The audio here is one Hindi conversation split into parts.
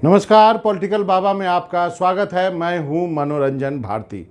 नमस्कार, पॉलिटिकल बाबा में आपका स्वागत है। मैं हूं मनोरंजन भारती।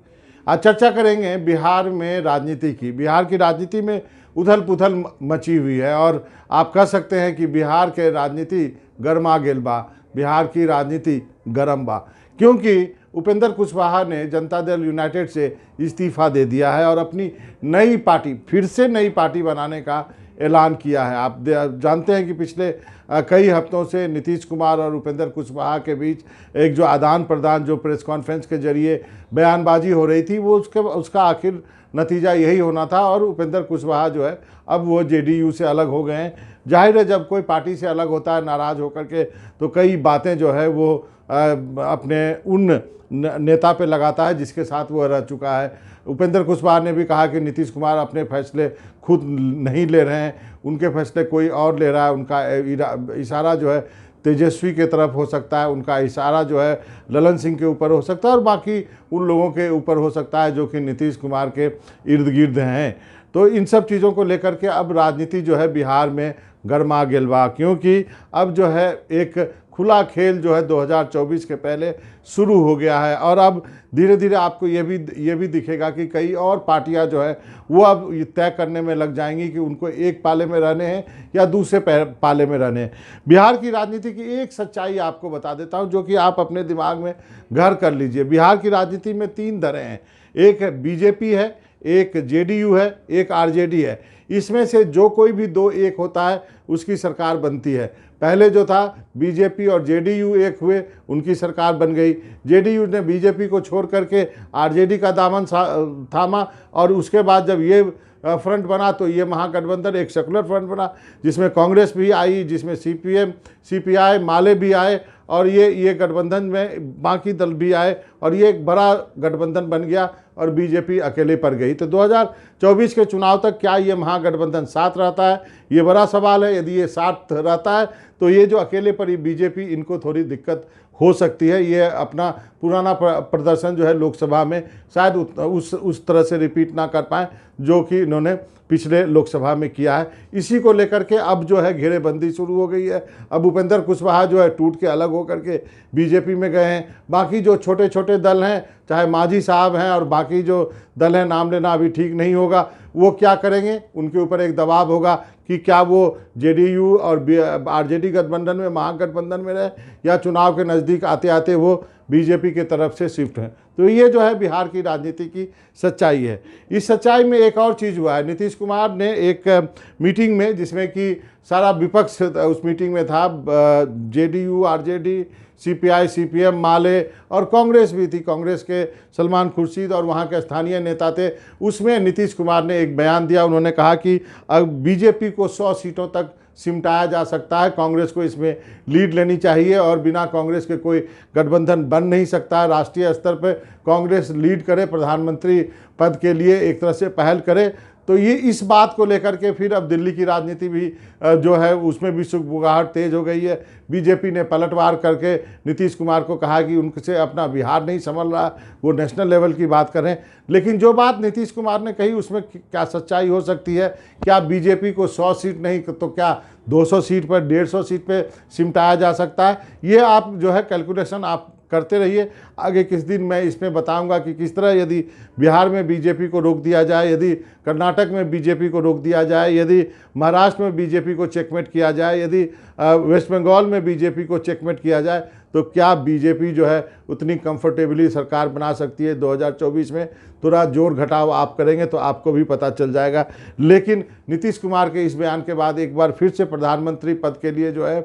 आज चर्चा करेंगे बिहार में राजनीति की। बिहार की राजनीति में उथल पुथल मची हुई है और आप कह सकते हैं कि बिहार के राजनीति गरमा गेल बा, बिहार की राजनीति गरम बा, क्योंकि उपेंद्र कुशवाहा ने जनता दल यूनाइटेड से इस्तीफा दे दिया है और अपनी नई पार्टी, फिर से नई पार्टी बनाने का ऐलान किया है। आप जानते हैं कि पिछले कई हफ्तों से नीतीश कुमार और उपेंद्र कुशवाहा के बीच एक जो आदान प्रदान, जो प्रेस कॉन्फ्रेंस के जरिए बयानबाजी हो रही थी, वो उसका आखिर नतीजा यही होना था। और उपेंद्र कुशवाहा जो है अब वो जेडीयू से अलग हो गए हैं। जाहिर है, जब कोई पार्टी से अलग होता है नाराज़ होकर के, तो कई बातें जो है वो अपने उन नेता पे लगाता है जिसके साथ वो रह चुका है। उपेंद्र कुशवाहा ने भी कहा कि नीतीश कुमार अपने फैसले खुद नहीं ले रहे हैं, उनके फैसले कोई और ले रहा है। उनका इशारा जो है तेजस्वी के तरफ हो सकता है, उनका इशारा जो है ललन सिंह के ऊपर हो सकता है और बाकी उन लोगों के ऊपर हो सकता है जो कि नीतीश कुमार के इर्द गिर्द हैं। तो इन सब चीज़ों को लेकर के अब राजनीति जो है बिहार में गरमा गेलवा, क्योंकि अब जो है एक खुला खेल जो है 2024 के पहले शुरू हो गया है। और अब धीरे धीरे आपको ये भी दिखेगा कि कई और पार्टियां जो है वो अब तय करने में लग जाएंगी कि उनको एक पाले में रहने हैं या दूसरे पाले में रहने हैं। बिहार की राजनीति की एक सच्चाई आपको बता देता हूं, जो कि आप अपने दिमाग में घर कर लीजिए। बिहार की राजनीति में तीन दलें हैं, एक बीजेपी है, एक जेडीयू है, एक आरजेडी है। इसमें से जो कोई भी दो एक होता है उसकी सरकार बनती है। पहले जो था बीजेपी और जेडीयू एक हुए, उनकी सरकार बन गई। जेडीयू ने बीजेपी को छोड़ करके आरजेडी का दामन थामा और उसके बाद जब ये फ्रंट बना तो ये महागठबंधन एक सेकुलर फ्रंट बना, जिसमें कांग्रेस भी आई, जिसमें सीपीएम, सीपीआई, माले भी आए और ये गठबंधन में बाकी दल भी आए और ये एक बड़ा गठबंधन बन गया और बीजेपी अकेले पर गई। तो 2024 के चुनाव तक क्या ये महागठबंधन साथ रहता है, ये बड़ा सवाल है। यदि ये साथ रहता है तो ये जो अकेले पर बीजेपी, इनको थोड़ी दिक्कत हो सकती है। ये अपना पुराना प्रदर्शन जो है लोकसभा में शायद उस तरह से रिपीट ना कर पाएँ जो कि इन्होंने पिछले लोकसभा में किया है। इसी को लेकर के अब जो है घेरेबंदी शुरू हो गई है। अब उपेंद्र कुशवाहा जो है टूट के अलग होकर के बीजेपी में गए हैं। बाकी जो छोटे छोटे दल हैं, चाहे मांझी साहब हैं और बाकी जो दल हैं, नाम लेना अभी ठीक नहीं होगा, वो क्या करेंगे, उनके ऊपर एक दबाव होगा कि क्या वो जेडीयू और आरजेडी गठबंधन में, महागठबंधन में रहे या चुनाव के नज़दीक आते आते वो बीजेपी के तरफ से शिफ्ट हैं। तो ये जो है बिहार की राजनीति की सच्चाई है। इस सच्चाई में एक और चीज़ हुआ है। नीतीश कुमार ने एक मीटिंग में, जिसमें कि सारा विपक्ष उस मीटिंग में था, जेडीयू, आरजेडी, सीपीआई, सीपीएम, माले और कांग्रेस भी थी, कांग्रेस के सलमान खुर्शीद और वहाँ के स्थानीय नेता थे। उसमें नीतीश कुमार ने एक बयान दिया। उन्होंने कहा कि अब बीजेपी को 100 सीटों तक सिमटाया जा सकता है, कांग्रेस को इसमें लीड लेनी चाहिए और बिना कांग्रेस के कोई गठबंधन बन नहीं सकता है। राष्ट्रीय स्तर पर कांग्रेस लीड करे, प्रधानमंत्री पद के लिए एक तरह से पहल करे। तो ये इस बात को लेकर के फिर अब दिल्ली की राजनीति भी जो है उसमें भी सुगबुगाहट तेज हो गई है। बीजेपी ने पलटवार करके नीतीश कुमार को कहा कि उनसे अपना बिहार नहीं संभल रहा, वो नेशनल लेवल की बात करें। लेकिन जो बात नीतीश कुमार ने कही उसमें क्या सच्चाई हो सकती है? क्या बीजेपी को 100 सीट नहीं तो क्या 200 सीट पर, 150 सीट पर सिमटाया जा सकता है? ये आप जो है कैलकुलेशन आप करते रहिए। आगे किस दिन मैं इसमें बताऊंगा कि किस तरह यदि बिहार में बीजेपी को रोक दिया जाए, यदि कर्नाटक में बीजेपी को रोक दिया जाए, यदि महाराष्ट्र में बीजेपी को चेकमेट किया जाए, यदि वेस्ट बंगाल में बीजेपी को चेकमेट किया जाए, तो क्या बीजेपी जो है उतनी कंफर्टेबली सरकार बना सकती है 2024 में? थोड़ा जोड़ घटाव आप करेंगे तो आपको भी पता चल जाएगा। लेकिन नीतीश कुमार के इस बयान के बाद एक बार फिर से प्रधानमंत्री पद के लिए जो है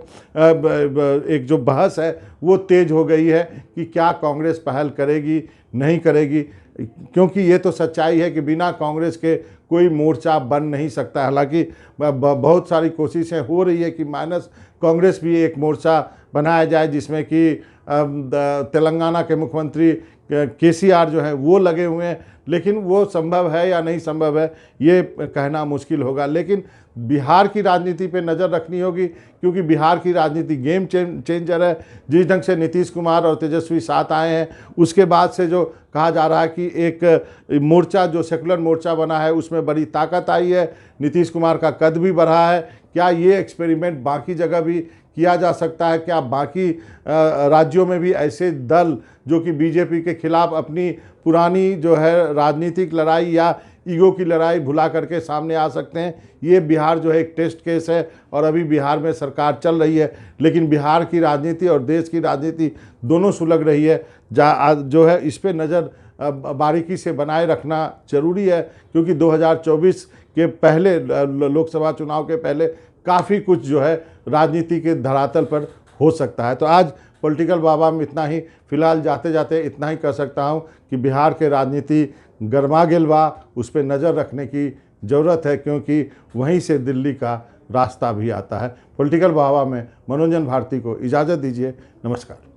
एक जो बहस है वो तेज हो गई है कि क्या कांग्रेस पहल करेगी, नहीं करेगी, क्योंकि ये तो सच्चाई है कि बिना कांग्रेस के कोई मोर्चा बन नहीं सकता। हालांकि बहुत सारी कोशिशें हो रही है कि माइनस कांग्रेस भी एक मोर्चा बनाया जाए, जिसमें कि तेलंगाना के मुख्यमंत्री केसीआर जो है वो लगे हुए हैं। लेकिन वो संभव है या नहीं संभव है ये कहना मुश्किल होगा। लेकिन बिहार की राजनीति पे नज़र रखनी होगी, क्योंकि बिहार की राजनीति गेम चेंजर है। जिस ढंग से नीतीश कुमार और तेजस्वी साथ आए हैं, उसके बाद से जो कहा जा रहा है कि एक मोर्चा जो सेकुलर मोर्चा बना है उसमें बड़ी ताकत आई है, नीतीश कुमार का कद भी बढ़ा है। क्या ये एक्सपेरिमेंट बाकी जगह भी किया जा सकता है? क्या बाकी राज्यों में भी ऐसे दल जो कि बीजेपी के खिलाफ अपनी पुरानी जो है राजनीतिक लड़ाई या ईगो की लड़ाई भुला करके सामने आ सकते हैं? ये बिहार जो है एक टेस्ट केस है और अभी बिहार में सरकार चल रही है, लेकिन बिहार की राजनीति और देश की राजनीति दोनों सुलग रही है। जो है इस पे नज़र बारीकी से बनाए रखना जरूरी है, क्योंकि 2024 के पहले लोकसभा चुनाव के पहले काफ़ी कुछ जो है राजनीति के धरातल पर हो सकता है। तो आज पॉलिटिकल बाबा में इतना ही। फिलहाल जाते जाते इतना ही कह सकता हूं कि बिहार के राजनीति गरमा गिल बा, उस पर नज़र रखने की ज़रूरत है, क्योंकि वहीं से दिल्ली का रास्ता भी आता है। पॉलिटिकल बाबा में मनोरंजन भारती को इजाज़त दीजिए। नमस्कार।